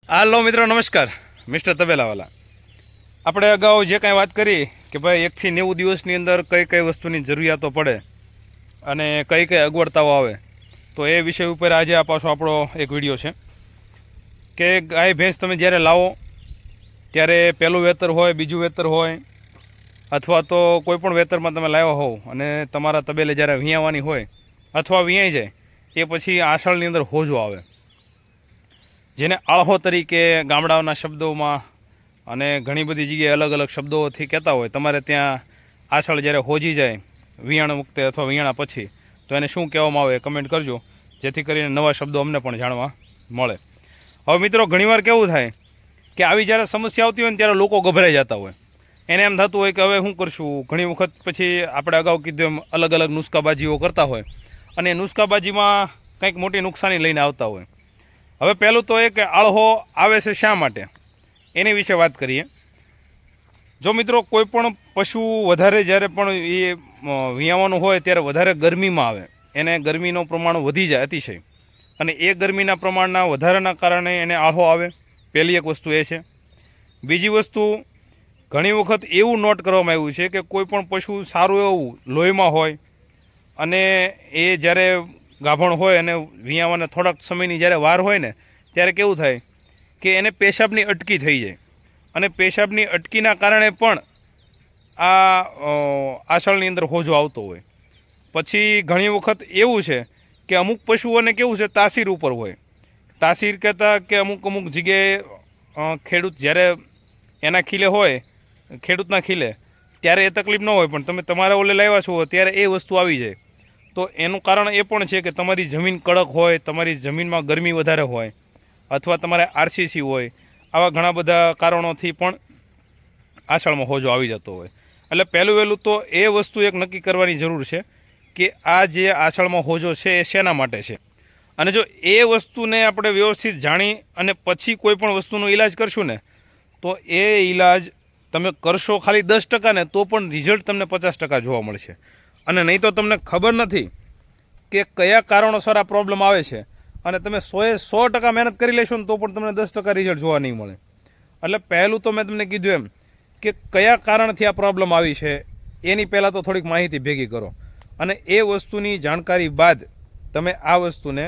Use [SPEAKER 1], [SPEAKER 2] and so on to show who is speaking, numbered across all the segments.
[SPEAKER 1] હાલો મિત્રો, નમસ્કાર. મિસ્ટર તબેલાવાલા, આપણે અગાઉ જે કાંઈ વાત કરી કે ભાઈ 1 થી 90 દિવસની અંદર કઈ કઈ વસ્તુની જરૂરિયાતો પડે અને કઈ કઈ અગવડતાઓ આવે, તો એ વિષય ઉપર આજે આ પાછો આપણો એક વિડીયો છે કે ગાય ભેંસ તમે જ્યારે લાવો ત્યારે પહેલું વેતર હોય, બીજું વેતર હોય, અથવા તો કોઈ પણ વેતરમાં તમે લાવ્યા હોવ અને તમારા તબેલે જ્યારે વિયાવાની હોય અથવા વિયાઈ જાય એ પછી આષાઢની અંદર હોજો આવે, જેને આળહો તરીકે ગામડાઓના શબ્દોમાં અને ઘણી બધી જગ્યાએ અલગ અલગ શબ્દોથી કહેતા હોય. તમારે ત્યાં આષાઢ જ્યારે હોજી જાય વિયાણ વખતે અથવા વિયાણા પછી, તો એને શું કહેવામાં આવે કમેન્ટ કરજો, જેથી કરીને નવા શબ્દો અમને પણ જાણવા મળે. હવે મિત્રો, ઘણીવાર કેવું થાય કે આવી જ્યારે સમસ્યા આવતી હોય ને ત્યારે લોકો ગભરાઈ જતા હોય. એને એમ થતું હોય કે હવે શું કરશું. ઘણી વખત પછી આપણે અગાઉ કીધું એમ અલગ અલગ નુસ્ખાબાજીઓ કરતા હોય અને નુસ્ખાબાજીમાં કંઈક મોટી નુકસાની લઈને આવતા હોય. હવે પહેલું તો એ કે આળહો આવે છે શા માટે, એની વિશે વાત કરીએ. જો મિત્રો, કોઈ પણ પશુ વધારે જ્યારે પણ એ વિયાવાનું હોય ત્યારે વધારે ગરમીમાં આવે, એને ગરમીનું પ્રમાણ વધી જાય અતિશય, અને એ ગરમીના પ્રમાણના વધારાના કારણે એને આળહો આવે. પહેલી એક વસ્તુ એ છે. બીજી વસ્તુ, ઘણી વખત એવું નોટ કરવામાં આવ્યું છે કે કોઈ પણ પશુ સારું એવું લોહીમાં હોય અને એ જ્યારે ગાભણ હોય અને વિયાવાને થોડાક સમયની જ્યારે વાર હોય ને ત્યારે કેવું થાય કે એને પેશાબની અટકી થઈ જાય, અને પેશાબની અટકીના કારણે પણ આ આષાઢની અંદર હોજો આવતો હોય. પછી ઘણી વખત એવું છે કે અમુક પશુઓને કેવું છે તાસીર ઉપર હોય. તાસીર કહેતા કે અમુક જગ્યાએ ખેડૂત જ્યારે એના ખીલે હોય, ખેડૂતના ખીલે, ત્યારે એ તકલીફ ન હોય, પણ તમે તમારા ઓલે લાવ્યા છો ત્યારે એ વસ્તુ આવી જાય. તો એનું કારણ એ પણ છે કે તમારી જમીન કડક હોય, તમારી જમીનમાં ગરમી વધારે હોય, અથવા તમારે આરસીસી હોય. આવા ઘણા બધા કારણોથી પણ આષાઢમાં હોજો આવી જતો હોય. એટલે પહેલું વહેલું તો એ વસ્તુ એક નક્કી કરવાની જરૂર છે કે આ જે આષાઢમાં હોજો છે એ શેના માટે છે. અને જો એ વસ્તુને આપણે વ્યવસ્થિત જાણી અને પછી કોઈ પણ વસ્તુનો ઈલાજ કરશું ને, તો એ ઈલાજ તમે કરશો ખાલી 10% ને તો પણ રિઝલ્ટ તમને 50% જોવા મળશે. અને નહીં તો તમને ખબર નથી કે કયા કારણોસર આ પ્રોબ્લેમ આવે છે, અને તમે 100% મહેનત કરી લેશો ને તો પણ તમને 10% રિઝલ્ટ જોવા નહીં મળે. એટલે પહેલું તો મેં તમને કીધું એમ કે કયા કારણથી આ પ્રોબ્લેમ આવી છે એની પહેલાં તો થોડીક માહિતી ભેગી કરો, અને એ વસ્તુની જાણકારી બાદ તમે આ વસ્તુને,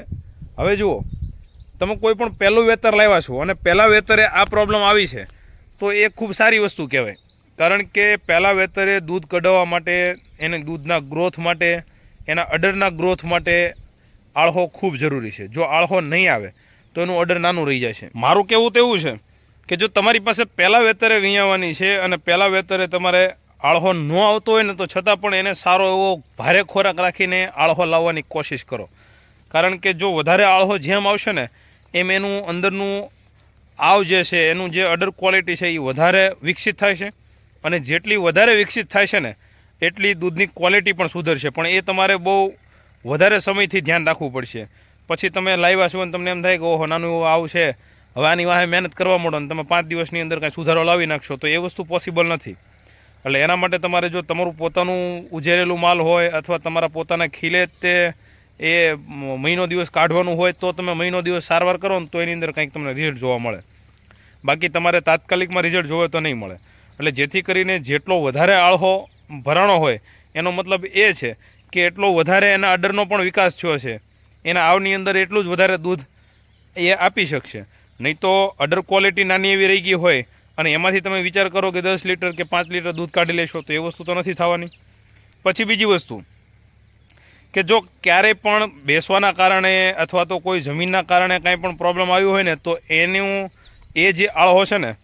[SPEAKER 1] હવે જુઓ, તમે કોઈ પણ પહેલું વેતર લાવ્યા છો અને પહેલાં વેતરે આ પ્રોબ્લેમ આવી છે, તો એ ખૂબ સારી વસ્તુ કહેવાય. કારણ કે પહેલાં વેતરે દૂધ કઢાવવા માટે, એને દૂધના ગ્રોથ માટે, એના અડરના ગ્રોથ માટે આળહો ખૂબ જરૂરી છે. જો આળહો નહીં આવે તો એનું અડર નાનું રહી જાય છે. મારું કહેવું તો એવું છે કે જો તમારી પાસે પહેલાં વેતરે વિયાવાની છે અને પહેલાં વેતરે તમારે આળહો ન આવતો હોય ને, તો છતાં પણ એને સારો એવો ભારે ખોરાક રાખીને આળહો લાવવાની કોશિશ કરો. કારણ કે જો વધારે આળહો જેમ આવશે ને એમ એનું અંદરનું આવ જે છે, એનું જે અડર ક્વોલિટી છે એ વધારે વિકસિત થાય છે, અને જેટલી વધારે વિકસિત થાય છે ને એટલી દૂધની ક્વોલિટી પણ સુધરશે. પણ એ તમારે બહુ વધારે સમયથી ધ્યાન રાખવું પડશે. પછી તમે લાવ્યા છો અને તમને એમ થાય કે ઓહો, નાનું એવું આવ છે, હવે આની વાહે મહેનત કરવા માંડો ને તમે 5 દિવસની અંદર કાંઈ સુધારો લાવી નાખશો, તો એ વસ્તુ પોસિબલ નથી. એટલે એના માટે તમારે જો તમારું પોતાનું ઉજેરેલું માલ હોય અથવા તમારા પોતાના ખીલે તે એ મહિનો દિવસ કાઢવાનું હોય, તો તમે મહિનો દિવસ સારવાર કરો ને તો એની અંદર કંઈક તમને રિઝલ્ટ જોવા મળે. બાકી તમારે તાત્કાલિકમાં રિઝલ્ટ જોવે તો નહીં મળે. એટલે જેથી કરીને જેટલો વધારે આળહો ભરાણો હોય એનો મતલબ એ છે કે એટલો વધારે એના અડરનો પણ વિકાસ થયો છે, એના આવની અંદર એટલું જ વધારે દૂધ એ આપી શકશે. નહીં તો અડર ક્વોલિટી નાની એવી રહી ગઈ હોય અને એમાંથી તમે વિચાર કરો કે 10 લીટર કે 5 લીટર દૂધ કાઢી લેશો, તો એ વસ્તુ તો નથી થવાની. પછી બીજી વસ્તુ કે જો ક્યારેય પણ બેસવાના કારણે અથવા તો કોઈ જમીનના કારણે કાંઈ પણ પ્રોબ્લેમ આવ્યો હોય ને, તો એનું એ જે આળહો છે ને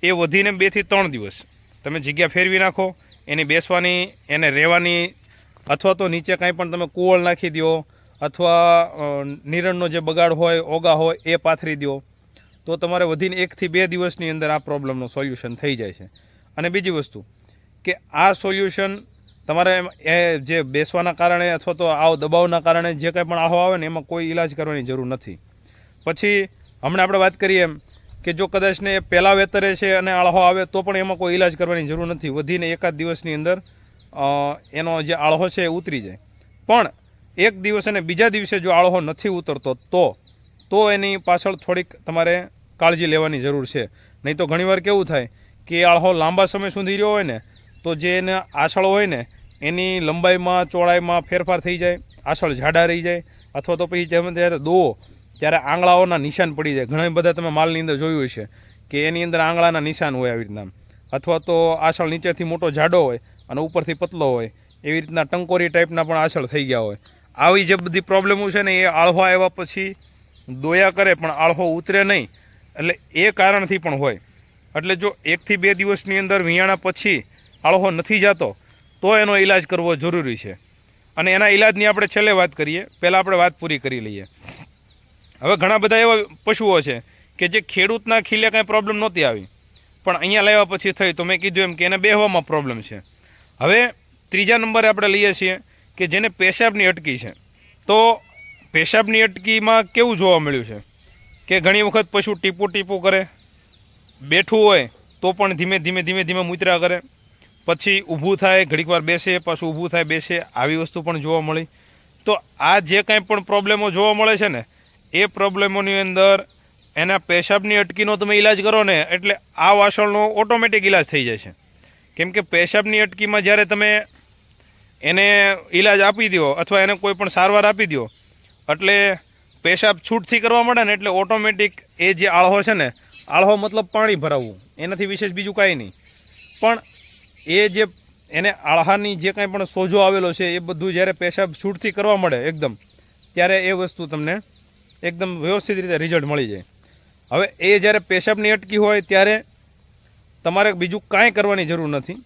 [SPEAKER 1] એ વધીને 2 થી 3 દિવસ તમે જગ્યા ફેરવી નાખો, એની બેસવાની, એને રહેવાની, અથવા તો નીચે કાંઈ પણ તમે કુવળ નાખી દો, અથવા નિરણનો જે બગાડ હોય, ઓગા હોય એ પાથરી દો, તો તમારે વધીને 1 થી 2 દિવસની અંદર આ પ્રોબ્લેમનું સોલ્યુશન થઈ જાય છે. અને બીજી વસ્તુ કે આ સોલ્યુશન તમારે એ જે બેસવાના કારણે અથવા તો આવ દબાવના કારણે જે કંઈ પણ આહો આવે ને એમાં કોઈ ઈલાજ કરવાની જરૂર નથી. પછી હમણાં આપણે વાત કરીએ એમ કે જો કદાચને પહેલાં વેતરે છે અને આળહો આવે તો પણ એમાં કોઈ ઈલાજ કરવાની જરૂર નથી. વધીને 1 દિવસની અંદર એનો જે આળહો છે એ ઉતરી જાય. પણ એક દિવસ અને બીજા દિવસે જો આળહો નથી ઉતરતો તો એની પાછળ થોડીક તમારે કાળજી લેવાની જરૂર છે. નહીં તો ઘણીવાર કેવું થાય કે આળહો લાંબા સમય સુધી રહ્યો હોય ને તો જે એના આસળ હોય ને એની લંબાઈમાં ચોળાઈમાં ફેરફાર થઈ જાય, આસળ જાડા રહી જાય, અથવા તો પછી જ્યારે દોવો ત્યારે આંગળાઓના નિશાન પડી જાય. ઘણા બધા તમે માલની અંદર જોયું હશે કે એની અંદર આંગળાના નિશાન હોય આવી રીતના, અથવા તો આસળ નીચેથી મોટો જાડો હોય અને ઉપરથી પતલો હોય, એવી રીતના ટંકોરી ટાઈપના પણ આસળ થઈ ગયા હોય. આવી જે બધી પ્રોબ્લેમો છે ને એ આળહો આવ્યા પછી દોયા કરે પણ આળહો ઉતરે નહીં, એટલે એ કારણથી પણ હોય. એટલે જો 1 થી 2 દિવસની અંદર વિયાણા પછી આળહો નથી જતો તો એનો ઈલાજ કરવો જરૂરી છે. અને એના ઈલાજની આપણે છેલ્લે વાત કરીએ, પહેલાં આપણે વાત પૂરી કરી લઈએ. હવે ઘણા બધા એવા પશુઓ છે કે જે ખેડૂતના ખીલે કાંઈ પ્રોબ્લેમ નહોતી આવી, પણ અહીંયા લાવ્યા પછી થઈ. તો મેં કીધું એમ કે એને બેહવામાં પ્રોબ્લેમ છે. હવે 3જા નંબરે આપણે લઈએ છીએ કે જેને પેશાબની અટકી છે. તો પેશાબની અટકીમાં કેવું જોવા મળ્યું છે કે ઘણી વખત પશુ ટીપું ટીપું કરે, બેઠું હોય તો પણ ધીમે ધીમે મૂતરા કરે, પછી ઊભું થાય ઘડીક વાર બેસે, પાછું ઊભું થાય બેસે, આવી વસ્તુ પણ જોવા મળી. તો આ જે કાંઈ પણ પ્રોબ્લેમો જોવા મળે છે ને એ પ્રોબ્લેમોની અંદર એના પેશાબની અટકીનો તમે ઈલાજ કરો ને એટલે આ વાસળનો ઓટોમેટિક ઈલાજ થઈ જાય છે. કેમ કે પેશાબની અટકીમાં જ્યારે તમે એને ઈલાજ આપી દો અથવા એને કોઈ પણ સારવાર આપી દો એટલે પેશાબ છૂટથી કરવા મળે ને એટલે ઓટોમેટિક એ જે આળહો છે ને, આળહો મતલબ પાણી ભરાવવું, એનાથી વિશેષ બીજું કાંઈ નહીં. પણ એ જે એને આળહાની જે કાંઈ પણ સોજો આવેલો છે એ બધું જ્યારે પેશાબ છૂટથી કરવા મળે એકદમ, ત્યારે એ વસ્તુ તમને એકદમ વ્યવસ્થિત રીતે રિઝલ્ટ મળી જાય. હવે એ જ્યારે પેશાબની અટકી હોય ત્યારે તમારે બીજું કાંઈ કરવાની જરૂર નથી.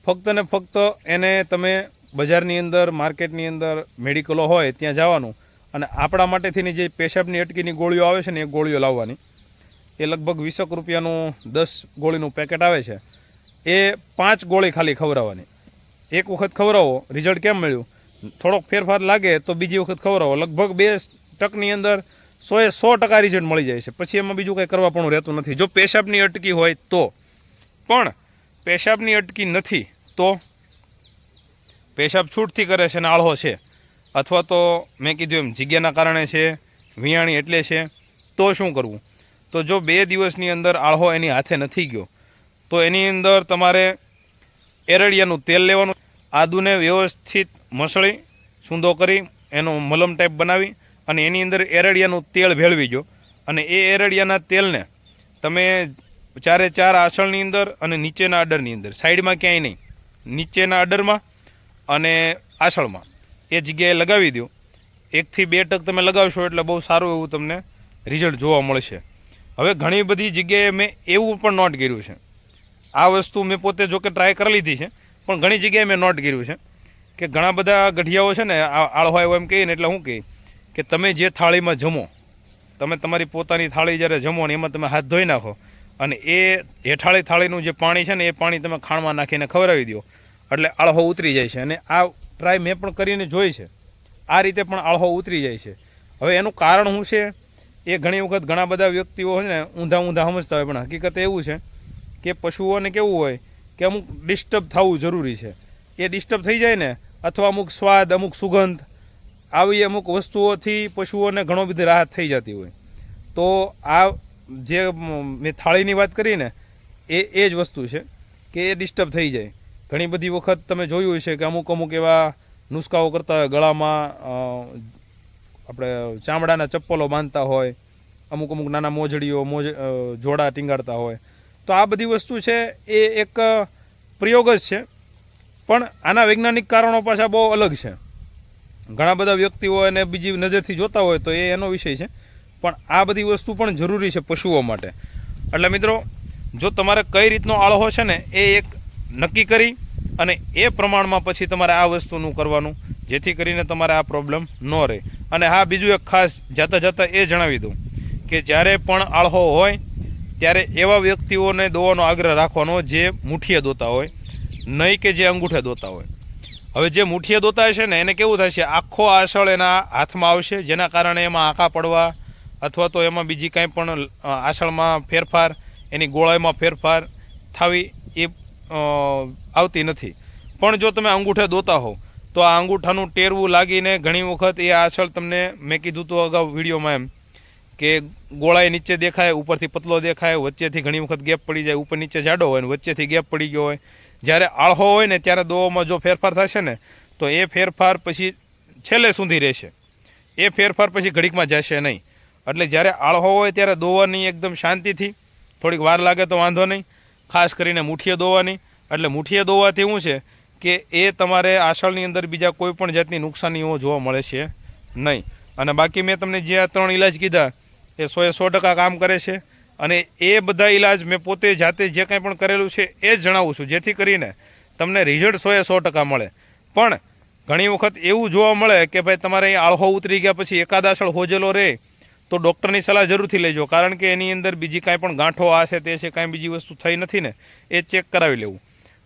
[SPEAKER 1] ફક્ત ને ફક્ત એને તમે બજારની અંદર, માર્કેટની અંદર મેડિકલો હોય ત્યાં જવાનું અને આપણા માટેથીની જે પેશાબની અટકીની ગોળીઓ આવે છે ને એ ગોળીઓ લાવવાની. એ લગભગ 20 રૂપિયાનું 10 ગોળીનું પેકેટ આવે છે. એ 5 ગોળી ખાલી ખવડાવવાની. એક વખત ખવડાવો, રિઝલ્ટ કેમ મળ્યું, થોડોક ફેરફાર લાગે તો બીજી વખત ખવડાવો. લગભગ 2% અંદર 100% રિઝલ્ટ મળી જાય છે. પછી એમાં બીજું કંઈ કરવા પણ રહેતું નથી જો પેશાબની અટકી હોય તો. પણ પેશાબની અટકી નથી તો પેશાબ છૂટથી કરે છે ને આળહો છે, અથવા તો મેં કીધું એમ જગ્યાના કારણે છે, વિયાણી એટલે છે, તો શું કરવું? તો જો 2 દિવસની અંદર આળહો એની હાથે નથી ગયો તો એની અંદર તમારે એરડિયાનું તેલ લેવાનું. આદુને વ્યવસ્થિત મસળી સૂંદો કરી એનો મલમ ટાઈપ બનાવી અને એની અંદર એરડિયાનું તેલ ભેળવી દો. અને એ એરડિયાના તેલને તમે 4 આસળની અંદર અને નીચેના અડરની અંદર, સાઈડમાં ક્યાંય નહીં, નીચેના અડરમાં અને આસળમાં એ જગ્યાએ લગાવી દો. 1 થી 2 ટક તમે લગાવશો એટલે બહુ સારું એવું તમને રિઝલ્ટ જોવા મળશે. હવે ઘણી બધી જગ્યાએ મેં એવું પણ નોટ કર્યું છે, આ વસ્તુ મેં પોતે જો કે ટ્રાય કરી લીધી છે, પણ ઘણી જગ્યાએ મેં નોટ કર્યું છે કે ઘણા બધા ગઢિયાઓ છે ને આળહો આવ્યો એમ કહીએ ને એટલે શું કહે કે તમે જે થાળીમાં જમો, તમે તમારી પોતાની થાળી જ્યારે જમો ને એમાં તમે હાથ ધોઈ નાખો અને એ હેઠાળી થાળીનું જે પાણી છે ને એ પાણી તમે ખાણમાં નાખીને ખવડાવી દો એટલે આળહો ઉતરી જાય છે. અને આ ટ્રાય મેં પણ કરીને જોઈ છે, આ રીતે પણ આળહો ઉતરી જાય છે. હવે એનું કારણ શું છે એ ઘણી વખત ઘણા બધા વ્યક્તિઓ છે ને ઊંધા સમજતા હોય, પણ હકીકત એવું છે કે પશુઓને કેવું હોય કે અમુક ડિસ્ટર્બ થવું જરૂરી છે. એ ડિસ્ટર્બ થઈ જાય ને, અથવા અમુક સ્વાદ, અમુક સુગંધ, આવી અમુક વસ્તુઓથી પશુઓને ઘણો બધી રાહત થઈ જતી હોય. તો આ જે મેં થાળીની વાત કરી ને એ જ વસ્તુ છે કે એ ડિસ્ટર્બ થઈ જાય. ઘણી બધી વખત તમે જોયું છે કે અમુક એવા નુસ્ખાઓ કરતા હોય, ગળામાં આપણે ચામડાના ચપ્પલો બાંધતા હોય, અમુક નાના મોજડીઓ જોડા ટીંગાડતા હોય. તો આ બધી વસ્તુ છે એ એક પ્રયોગ જ છે, પણ આના વૈજ્ઞાનિક કારણો પાછા બહુ અલગ છે. ઘણા બધા વ્યક્તિઓ એને બીજી નજરથી જોતા હોય તો એ એનો વિષય છે, પણ આ બધી વસ્તુ પણ જરૂરી છે પશુઓ માટે. એટલે મિત્રો, જો તમારે કઈ રીતનો આળહો છે ને એ એક નક્કી કરી અને એ પ્રમાણમાં પછી તમારે આ વસ્તુનું કરવાનું, જેથી કરીને તમારે આ પ્રોબ્લેમ ન રહે. અને હા, બીજું એક ખાસ જાતા એ જણાવી દઉં કે જ્યારે પણ આળહો હોય ત્યારે એવા વ્યક્તિઓને દોવાનો આગ્રહ રાખવાનો જે મુઠ્ઠીએ દોતા હોય, નહીં કે જે અંગૂઠે દોતા હોય. હવે જે મુઠ્ઠીએ દોતા છે ને એને કેવું થાય છે, આખો આસળ એના હાથમાં આવશે, જેના કારણે એમાં આંકા પડવા અથવા તો એમાં બીજી કાંઈ પણ આસળમાં ફેરફાર, એની ગોળાઈમાં ફેરફાર થવી એ આવતી નથી. પણ જો તમે અંગૂઠે દોતા હો તો આ અંગૂઠાનું ટેરવું લાગીને ઘણી વખત એ આસળ તમને, મેં કીધું તો અગાઉ વિડીયોમાં એમ કે ગોળાઈ નીચે દેખાય, ઉપરથી પતલો દેખાય, વચ્ચેથી ઘણી વખત ગેપ પડી જાય, ઉપર નીચે જાડો હોય ને વચ્ચેથી ગેપ પડી ગયો હોય. જ્યારે આળહો હોય ને ત્યારે દોવામાં જો ફેરફાર થશે ને તો એ ફેરફાર પછી છેલ્લે સુધી રહેશે, એ ફેરફાર પછી ઘડીકમાં જશે નહીં. એટલે જ્યારે આળહો હોય ત્યારે દોવાની એકદમ શાંતિથી, થોડીક વાર લાગે તો વાંધો નહીં, ખાસ કરીને મુઠ્ઠીએ દોવાની. એટલે મુઠ્ઠીએ દોવાથી શું છે કે એ તમારે આસળની અંદર બીજા કોઈ પણ જાતની નુકસાનીઓ જોવા મળે છે નહીં. અને બાકી મેં તમને જે આ 3 ઇલાજ કીધા એ 100% કામ કરે છે. અને એ બધા ઇલાજ મેં પોતે જાતે જે કાંઈ પણ કરેલું છે એ જ જણાવું છું, જેથી કરીને તમને રિઝલ્ટ 100% મળે. પણ ઘણી વખત એવું જોવા મળે કે ભાઈ તમારે અહીં આળહો ઉતરી ગયા પછી એકાદ આસળ હોજેલો રહે તો ડૉક્ટરની સલાહ જરૂરથી લેજો, કારણ કે એની અંદર બીજી કાંઈ પણ ગાંઠો આ છે તે છે, કાંઈ બીજી વસ્તુ થઈ નથી ને એ ચેક કરાવી લેવું.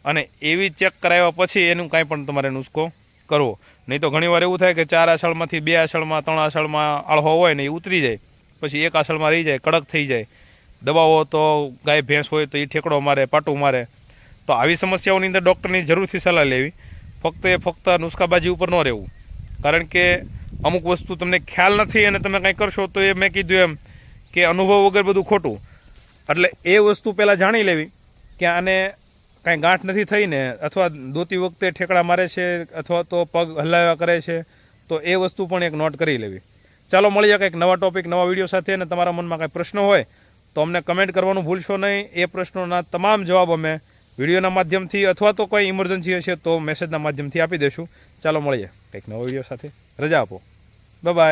[SPEAKER 1] અને એવી ચેક કરાવ્યા પછી એનું કાંઈ પણ તમારે નુસ્ખો કરવો. નહીં તો ઘણીવાર એવું થાય કે 4 આસળમાંથી 2 આસળમાં 3 આસળમાં આળહો હોય ને એ ઉતરી જાય, પછી 1 આસળમાં રહી જાય, કડક થઈ જાય. દવાઓ તો ગાય ભેંસ હોય તો એ ઠેકડો મારે, પાટું મારે. તો આવી સમસ્યાઓની અંદર ડૉક્ટરની જરૂરથી સલાહ લેવી. ફક્ત નુસ્ખાબાજી ઉપર ન રહેવું, કારણ કે અમુક વસ્તુ તમને ખ્યાલ નથી અને તમે કંઈ કરશો તો એ મેં કીધું એમ કે અનુભવ વગર બધું ખોટું. એટલે એ વસ્તુ પહેલાં જાણી લેવી કે આને કાંઈ ગાંઠ નથી થઈ ને, અથવા દોતી વખતે ઠેકડા મારે છે અથવા તો પગ હલાવ્યા કરે છે, તો એ વસ્તુ પણ એક નોટ કરી લેવી. ચાલો મળીએ કંઈક નવા ટોપિક, નવા વિડીયો સાથે. અને તમારા મનમાં કાંઈ પ્રશ્ન હોય તો અમને કમેન્ટ કરવાનું ભૂલશો નહીં. એ પ્રશ્નોના તમામ જવાબ અમે વિડીયોના માધ્યમથી અથવા તો કોઈ ઇમરજન્સી હશે તો મેસેજના માધ્યમથી આપી દઈશું. ચાલો મળીએ કંઈક નવા વિડીયો સાથે. રજા આપો. Bye bye.